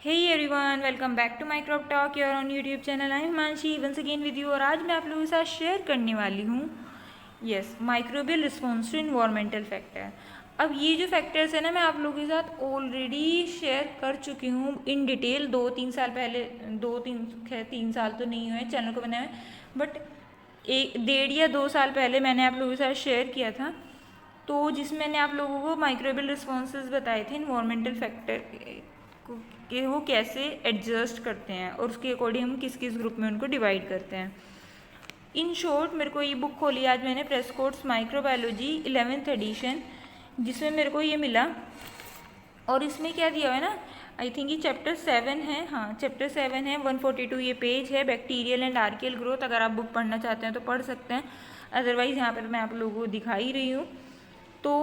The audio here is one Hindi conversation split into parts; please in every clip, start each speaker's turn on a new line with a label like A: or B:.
A: Hey everyone, welcome back to my Crop Talk here on YouTube channel. I am Himanshi once again with you और आज मैं आप लोगों के साथ शेयर करने वाली हूँ microbial response to environmental factor. अब ये जो फैक्टर्स है ना, मैं आप लोगों के साथ ऑलरेडी शेयर कर चुकी हूँ इन डिटेल 2-3 साल पहले। 3 साल तो नहीं हुए चैनल को बनाए, बट 1.5 या 2 साल पहले मैंने आप लोगों के साथ शेयर किया था, तो जिसमें मैंने आप लोगों को माइक्रोबियल रिस्पॉन्सेज बताए थे इन्वायरमेंटल फैक्टर कि वो कैसे एडजस्ट करते हैं और उसके अकॉर्डिंग हम किस किस ग्रुप में उनको डिवाइड करते हैं। इन शॉर्ट मेरे को ये बुक खोली आज मैंने, प्रेस्कोट्स माइक्रोबायोलॉजी 11th एडिशन, जिसमें मेरे को ये मिला। और इसमें क्या दिया हुआ है ना, आई थिंक ये चैप्टर 7 है। हाँ, चैप्टर 7 है, 142 ये पेज है, बैक्टीरियल एंड आर्कियल ग्रोथ। अगर आप बुक पढ़ना चाहते हैं तो पढ़ सकते हैं, अदरवाइज़ यहाँ पर मैं आप लोगों को दिखा ही रही हूँ। तो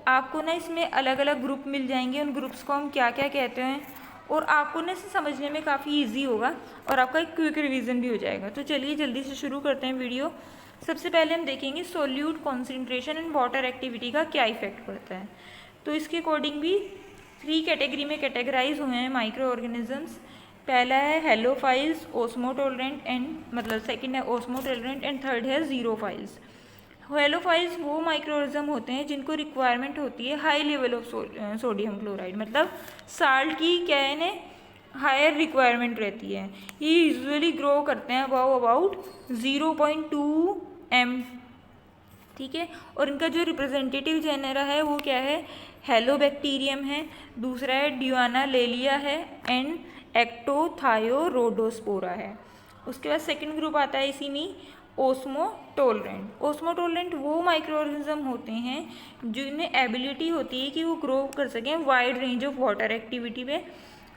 A: आपको ना इसमें अलग अलग ग्रुप मिल जाएंगे, उन ग्रुप्स को हम क्या क्या कहते हैं, और आपको ना इसे समझने में काफ़ी इजी होगा और आपका एक क्विक रिवीजन भी हो जाएगा। तो चलिए जल्दी से शुरू करते हैं वीडियो। सबसे पहले हम देखेंगे solute concentration and water activity का क्या इफेक्ट पड़ता है। तो इसके अकॉर्डिंग भी 3 कैटेगरी में कैटेगराइज हुए हैं माइक्रो ऑर्गेनिजम्स। पहला है हेलोफाइल्स, ओस्मोटोलरेंट एंड मतलब सेकंड है ओस्मोटोलरेंट एंड थर्ड है ज़ीरोफाइल्स। हेलोफाइल्स वो माइक्रोऑर्गेनिज्म होते हैं जिनको रिक्वायरमेंट होती है high level of sodium chloride, मतलब साल्ट की क्या है ना, हायर रिक्वायरमेंट रहती है। ये यूजुअली ग्रो करते हैं अबाउट 0.2 m, ठीक है। और इनका जो रिप्रेजेंटेटिव जेनेरा है वो क्या है, हेलोबैक्टीरियम है, दूसरा है ड्यूआना लेलिया है एंड एक्टोथायोरोडोस्पोरा है। उसके बाद सेकंड ग्रुप आता है इसी में ओस्मोटोलरेंट। ओस्मोटोलरेंट वो माइक्रो ऑर्गेनिज्म होते हैं जिनमें एबिलिटी होती है कि वो ग्रो कर सकें wide range of water activity पे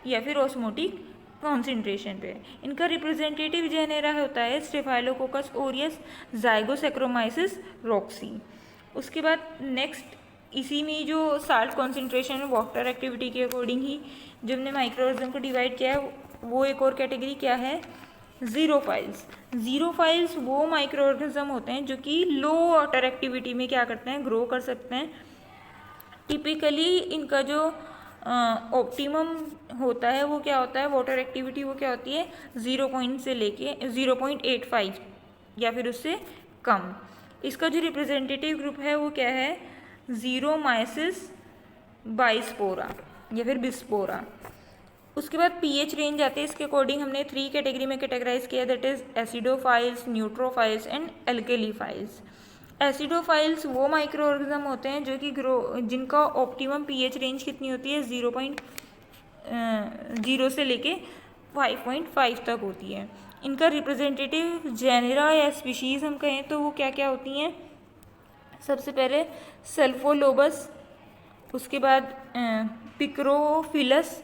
A: या फिर ऑस्मोटिक कॉन्सेंट्रेशन पे। इनका रिप्रेजेंटेटिव जेनेरा होता है स्टेफाइलोकोकस ओरियस, ज़ाइगोसैक्रोमाइसिस रॉक्सी। उसके बाद नेक्स्ट इसी में जो साल्ट कॉन्सेंट्रेशन वाटर एक्टिविटी के अकॉर्डिंग ही जो हमने माइक्रो ऑर्गेनिज्म को डिवाइड किया है, वो एक और कैटेगरी क्या है, ज़ीरोफाइल्स। ज़ीरोफाइल्स वो माइक्रो ऑर्गेनिज्म होते हैं जो कि लो वाटर एक्टिविटी में क्या करते हैं, ग्रो कर सकते हैं। टिपिकली इनका जो ऑप्टिमम होता है वो क्या होता है, वाटर एक्टिविटी वो क्या होती है 0 से लेके 0.85 या फिर उससे कम। इसका जो रिप्रेजेंटेटिव ग्रुप है वो क्या है, ज़ीरोमाइसिस बाइस्पोरा या फिर बिस्पोरा। उसके बाद पीएच रेंज आते हैं, इसके अकॉर्डिंग हमने 3 कैटेगरी में कैटेगराइज किया, that is acidophiles, neutrophiles and alkaliphiles. Acidophiles वो माइक्रो ऑर्गेनिज्म होते हैं जो कि जिनका ऑप्टिमम पीएच रेंज कितनी होती है 0.0 से लेके 5.5 तक होती है। इनका रिप्रेजेंटेटिव जेनेरा या स्पीशीज़ हम कहें तो वो क्या क्या होती हैं, सबसे पहले सल्फोलोबस, उसके बाद पिक्रोफिलस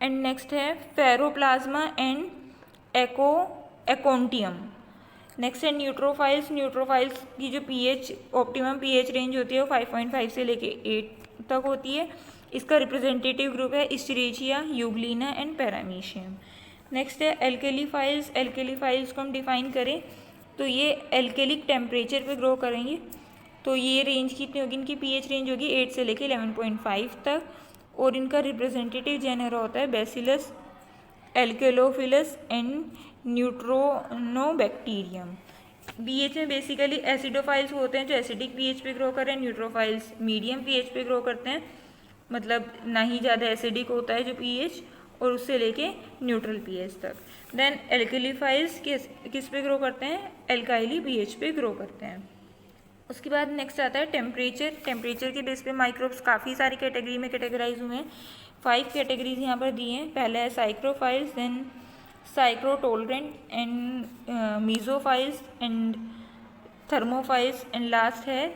A: एंड नेक्स्ट है फेरोप्लाज्मा एंड एकोंटियम। नेक्स्ट है न्यूट्रोफाइल्स। न्यूट्रोफाइल्स की जो पीएच ऑप्टिमम पीएच रेंज होती है वो 5.5 से लेके 8 तक होती है। इसका रिप्रेजेंटेटिव ग्रुप है इस्चरेचिया, यूग्लिना एंड पैरामीशियम। नेक्स्ट है एल्केलीफाइल्स। एल्केलीफाइल्स को हम डिफाइन करें तो ये एल्केलिक टेम्परेचर पे ग्रो करेंगे, तो ये रेंज कितनी होगी, इनकी पीएच रेंज होगी 8 से लेके 11.5 तक। और इनका रिप्रेजेंटेटिव जेनेरा होता है बेसिलस, एल्केलोफिलस एंड न्यूट्रोनोबैक्टीरियम। बीएच में बेसिकली एसिडोफाइल्स होते हैं जो एसिडिक पीएच पे ग्रो करें, न्यूट्रोफाइल्स मीडियम पीएच पे ग्रो करते हैं, मतलब ना ही ज़्यादा एसिडिक होता है जो पीएच, और उससे लेके न्यूट्रल पीएच तक। देन एल्केलीफाइल्स किस पे ग्रो करते हैं, एल्काइली पीएच पे ग्रो करते हैं। उसके बाद नेक्स्ट आता है टेम्परेचर। टेम्परेचर के बेस पे माइक्रोब्स काफ़ी सारी कैटेगरी में कैटेगराइज हुए हैं। 5 कैटेगरीज यहाँ पर दी हैं। पहला है psychrophiles, then psychrotolerant and mesophiles and thermophiles and last है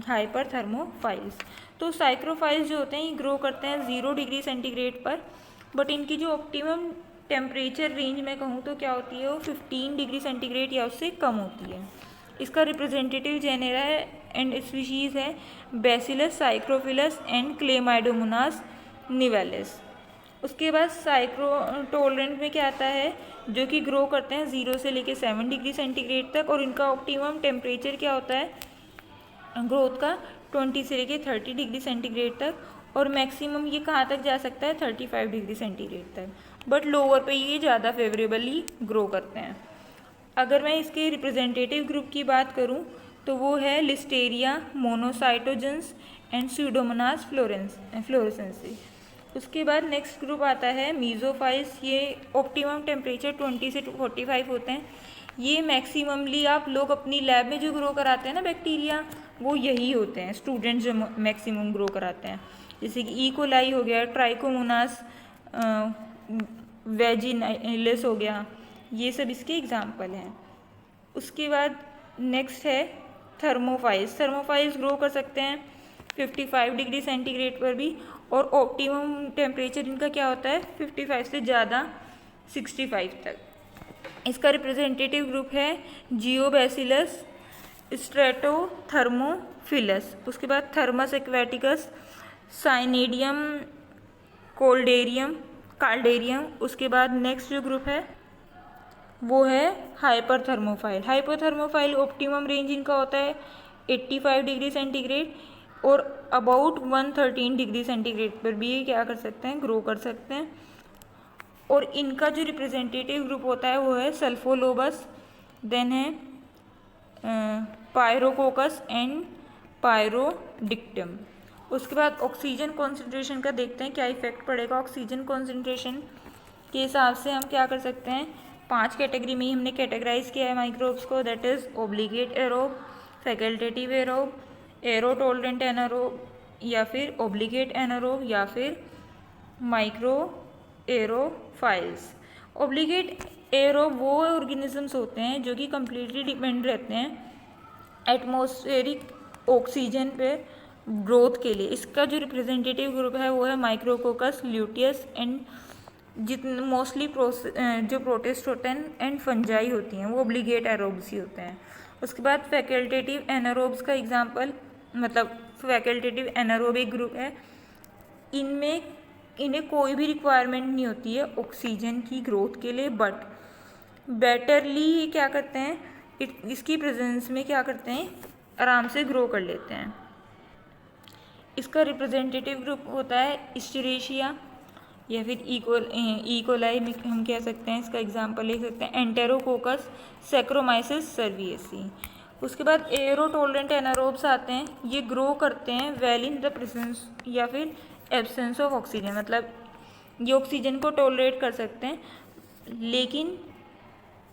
A: हाइपर थर्मोफाइल्स। तो साइक्रोफाइल्स जो होते हैं ये ग्रो करते हैं 0 डिग्री सेंटीग्रेड पर, बट इनकी जो ऑप्टिमम टेम्परेचर रेंज में कहूँ तो क्या होती है वो 15 डिग्री सेंटीग्रेड या उससे कम होती है। इसका रिप्रेजेंटेटिव जेनेरा है एंड स्पीशीज़ है बेसिलस, साइक्रोफिलस एंड क्लेमाइडोमोनास निवेलिस। उसके बाद साइक्रोटोलरेंट में क्या आता है, जो कि ग्रो करते हैं 0 से लेके 7 डिग्री सेंटीग्रेड तक, और इनका ऑप्टिमम टेम्परेचर क्या होता है ग्रोथ का 20 से लेके 30 डिग्री सेंटीग्रेड तक। और मैक्सिमम ये कहाँ तक जा सकता है 35 डिग्री सेंटीग्रेड तक, बट लोअर पे ये ज़्यादा फेवरेबली ग्रो करते हैं। अगर मैं इसके रिप्रेजेंटेटिव ग्रुप की बात करूँ तो वो है लिस्टेरिया मोनोसाइटोजेंस एंड स्यूडोमोनास फ्लोरेसेंसी। उसके बाद नेक्स्ट ग्रुप आता है मीज़ोफाइल्स। ये ऑप्टिमम टेम्परेचर 20 से 45 होते हैं। ये मैक्सिममली आप लोग अपनी लैब में जो ग्रो कराते हैं ना बैक्टीरिया, वो यही होते हैं स्टूडेंट्स जो मैक्सिमम ग्रो कराते हैं, जैसे कि ई कोलाई हो गया, ट्राइकोमोनास वेजिनलिस हो गया, ये सब इसके एग्जाम्पल हैं। उसके बाद नेक्स्ट है थर्मोफाइल्स। थर्मोफाइल्स ग्रो कर सकते हैं 55 डिग्री सेंटीग्रेड पर भी, और ऑप्टिमम टेम्परेचर इनका क्या होता है 55 से ज़्यादा 65 तक। इसका रिप्रेजेंटेटिव ग्रुप है जियोबैसिलस स्ट्रेटोथर्मोफिलस। उसके बाद थर्मस एक्वेटिकस, साइनेडियम कार्डेरियम। उसके बाद नेक्स्ट जो ग्रुप है वो है हाइपरथर्मोफाइल। हाइपरथर्मोफाइल ऑप्टिमम रेंज इनका होता है 85 डिग्री सेंटीग्रेड, और अबाउट 113 डिग्री सेंटीग्रेड पर भी ये क्या कर सकते हैं ग्रो कर सकते हैं। और इनका जो रिप्रेजेंटेटिव ग्रुप होता है वो है सल्फोलोबस, देन है पायरोकोकस एंड पायरोडिक्टम। उसके बाद ऑक्सीजन कॉन्सेंट्रेशन का देखते हैं क्या इफेक्ट पड़ेगा। ऑक्सीजन कॉन्सेंट्रेशन के हिसाब से हम क्या कर सकते हैं, 5 कैटेगरी में ही हमने कैटेगराइज किया है माइक्रोब्स को, that is obligate aerobe, facultative aerobe, arrow tolerant anaerobe, या फिर ओब्लिगेट एनारोब, या फिर माइक्रो एरोफाइल्स। ओब्लिगेट एरोब वो ऑर्गेनिजम्स होते हैं जो कि कम्प्लीटली डिपेंड रहते हैं एटमॉस्फेरिक ऑक्सीजन पे ग्रोथ के लिए। इसका जो रिप्रेजेंटेटिव ग्रुप है वो है माइक्रोकोकस, ल्यूटियस एंड जितने मोस्टली जो प्रोटिस्ट होते हैं एंड फंजाई होती हैं वो ओब्लिगेट एरोब्स ही होते हैं। उसके बाद फैकल्टेटिव एनारोब्स का एग्जांपल, मतलब फैकल्टेटिव एनारोबिक ग्रुप है, इन्हें कोई भी रिक्वायरमेंट नहीं होती है ऑक्सीजन की ग्रोथ के लिए, बट बेटरली ये क्या करते हैं, इसकी प्रेजेंस में क्या करते हैं आराम से ग्रो कर लेते हैं। इसका रिप्रेजेंटेटिव ग्रुप होता है इस्चरेशिया, या फिर ई कोलाई हम कह सकते हैं, इसका एग्जांपल ले सकते हैं एंटेरोकोकस, सैक्रोमाइसिस सर्विएसी। उसके बाद एरो टॉलरेंट एनारोब्स आते हैं, ये ग्रो करते हैं वेल इन द प्रेजेंस या फिर एब्सेंस ऑफ ऑक्सीजन, मतलब ये ऑक्सीजन को टॉलरेट कर सकते हैं लेकिन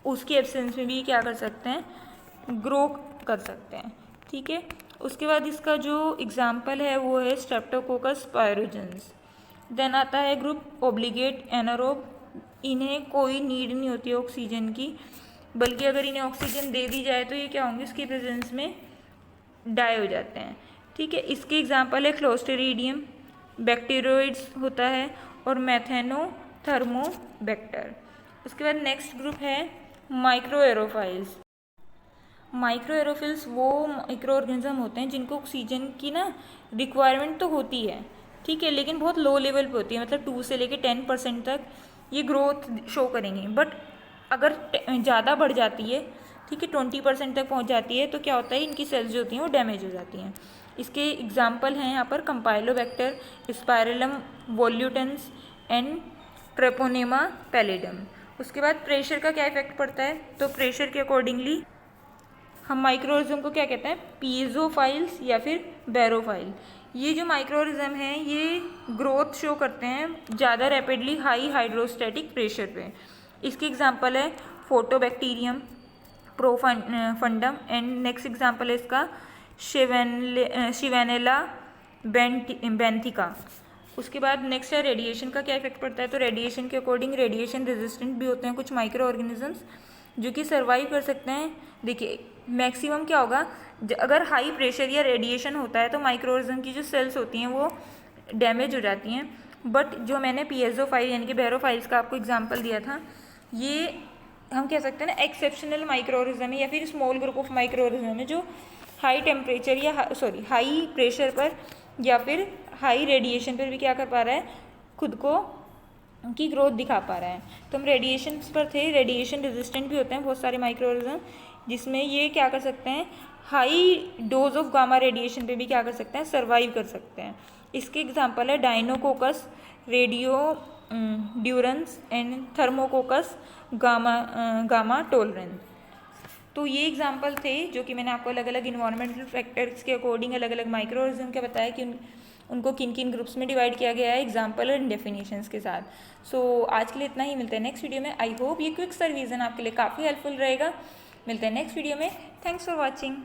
A: उसकी एब्सेंस में भी क्या कर सकते हैं ग्रो कर सकते हैं, ठीक है। उसके बाद इसका जो एग्जाम्पल है वो है स्ट्रेप्टोकोकस पायरोजेंस। देन आता है ग्रुप ओब्लिगेट एनारोब, इन्हें कोई नीड नहीं होती है ऑक्सीजन की, बल्कि अगर इन्हें ऑक्सीजन दे दी जाए तो ये क्या होंगे इसकी प्रेजेंस में डाई हो जाते हैं, ठीक है। इसके एग्जांपल है क्लोस्टेरिडियम, बैक्टीरियोइड्स होता है, और मेथेनोथर्मोबैक्टर। उसके बाद नेक्स्ट ग्रुप है माइक्रो एरोफाइल्स। माइक्रो एरोफिल्स वो माइक्रो ऑर्गेनिज्म होते हैं जिनको ऑक्सीजन की ना रिक्वायरमेंट तो होती है, ठीक है, लेकिन बहुत लो लेवल पे होती है, मतलब 2 से लेकर 10% तक ये ग्रोथ शो करेंगे। बट अगर ज़्यादा बढ़ जाती है, ठीक है, 20% तक पहुंच जाती है, तो क्या होता है इनकी सेल्स जो होती हैं वो डैमेज हो जाती हैं। इसके एग्जाम्पल हैं यहाँ पर कंपाइलोबैक्टर, स्पाइरलम वोल्यूटेंस एंड ट्रेपोनेमा पैलिडम। उसके बाद प्रेशर का क्या इफेक्ट पड़ता है, तो प्रेशर के अकॉर्डिंगली हम माइक्रोऑर्गेनिज्म को क्या कहते हैं पीजोफाइल्स या फिर बैरोफाइल। ये जो माइक्रोऑर्गेनिज्म हैं ये ग्रोथ शो करते हैं ज़्यादा रैपिडली हाई हाइड्रोस्टैटिक प्रेशर पे। इसके एग्जांपल है फोटोबैक्टीरियम, प्रोफंडम, एंड नेक्स्ट एग्जांपल है इसका शिवेनेला बेंथिका। उसके बाद नेक्स्ट है रेडिएशन का क्या इफेक्ट पड़ता है, तो रेडिएशन के अकॉर्डिंग रेडिएशन रेजिस्टेंट भी होते हैं कुछ माइक्रो ऑर्गेनिजम्स जो कि सर्वाइव कर सकते हैं। देखिए मैक्सिमम क्या होगा, अगर हाई प्रेशर या रेडिएशन होता है तो माइक्रो ऑर्गेनिज्म की जो सेल्स होती हैं वो डैमेज हो जाती हैं। बट जो मैंने पीएसओ5 यानी कि बैरोफाइल्स का आपको एग्जांपल दिया था, ये हम कह सकते हैं ना एक्सेप्शनल माइक्रो ऑर्गेनिज्म है या फिर small group of micro organism है जो हाई टेम्परेचर या हाई प्रेशर पर या फिर हाई रेडिएशन पर भी क्या कर पा रहा है खुद को की ग्रोथ दिखा पा रहा है। तो हम रेडिएशन पर थे, रेडिएशन रेजिस्टेंट भी होते हैं बहुत सारे माइक्रो ऑर्गेनिज्म जिसमें ये क्या कर सकते हैं high dose of gamma radiation पे भी क्या कर सकते हैं सर्वाइव कर सकते हैं। इसके एग्जाम्पल है डाइनोकोकस, रेडियो ड्यूरेंस एंड थर्मोकोकस गामा टोलरेंस। तो ये एग्जाम्पल थे जो कि मैंने आपको अलग अलग इन्वायरमेंटल फैक्टर्स के अकॉर्डिंग अलग अलग माइक्रो ऑर्गेनिज्म के बताया कि उनको किन किन ग्रुप्स में डिवाइड किया गया है एग्जाम्पल एंड डेफिनेशंस के साथ। सो आज के लिए इतना ही, मिलते हैं नेक्स्ट वीडियो में। आई होप ये क्विक सा रिवीजन आपके लिए काफ़ी हेल्पफुल रहेगा। मिलते हैं नेक्स्ट वीडियो में। Thanks for watching.